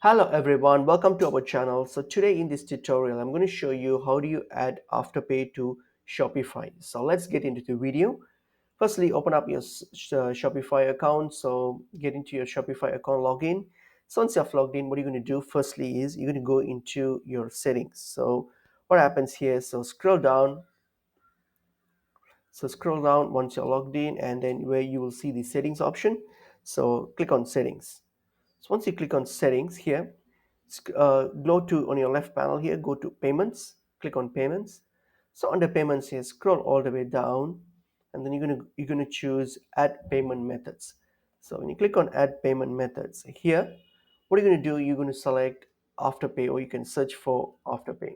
Hello everyone, welcome to our channel. So today in this tutorial, I'm going to show you how do you add Afterpay to Shopify. So let's get into the video. Firstly, open up your Shopify account. So get into your Shopify account, login. So once you've logged in, what you're going to do firstly is you're going to go into your settings. So what happens here, so scroll down. So scroll down once you're logged in and then where you will see the settings option. So click on settings. So once you click on settings here, go to on your left panel here, go to payments, click on payments. So under payments here, scroll all the way down, and then you're gonna choose add payment methods. So when you click on add payment methods here, what you're gonna do, you're gonna select Afterpay, or you can search for Afterpay.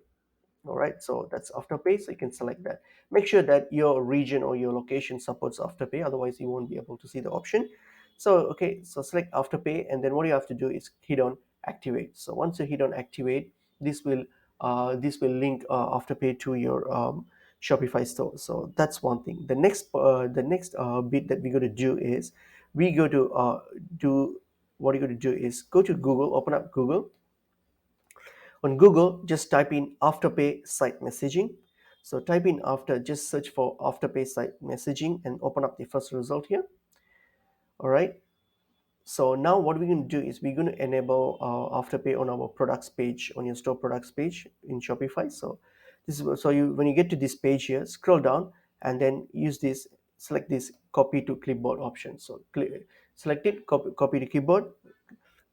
All right, so that's Afterpay, so you can select that. Make sure that your region or your location supports Afterpay, otherwise you won't be able to see the option. So okay, so select Afterpay, and then what you have to do is hit on activate. So once you hit on activate, this will link Afterpay to your Shopify store. So that's one thing. The next bit that we're going to do is we go to do what you're going to do is go to Google, open up Google. On Google, just type in Afterpay site messaging. So type in just search for Afterpay site messaging and open up the first result here. All right. So now what we're going to do is we're going to enable Afterpay on our products page, on your store products page in Shopify. So this is so you when you get to this page here, scroll down and then select this copy to clipboard option. So select it, copy to keyboard.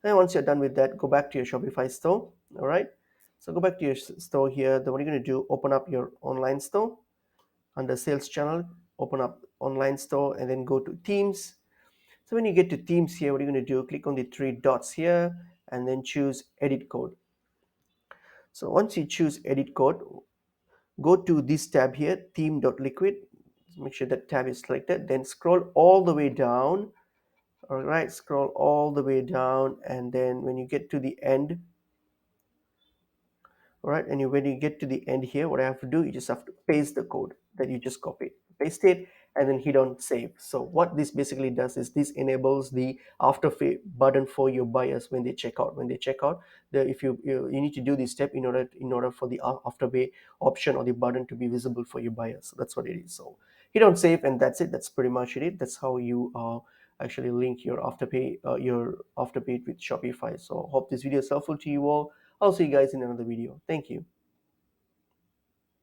And once you're done with that, go back to your Shopify store. All right. So go back to your store here. Then what you're going to do, open up your online store under sales channel, open up online store and then go to themes. So when you get to themes here, what you're going to do, click on the three dots here and then choose edit code. So once you choose edit code, go to this tab here, theme.liquid. Make sure that tab is selected. Then scroll all the way down. All right, scroll all the way down. And then when you get to the end, all right, and when you get to the end here, what I have to do, you just have to paste the code that you just copied, paste it, and then hit on save. So what this basically does is this enables the Afterpay button for your buyers when they check out. When they check out, if you need to do this step in order for the Afterpay option or the button to be visible for your buyers. So that's what it is. So hit on save, and that's it. That's pretty much it. That's how you actually link your Afterpay with Shopify. So hope this video is helpful to you all. I'll see you guys in another video. Thank you.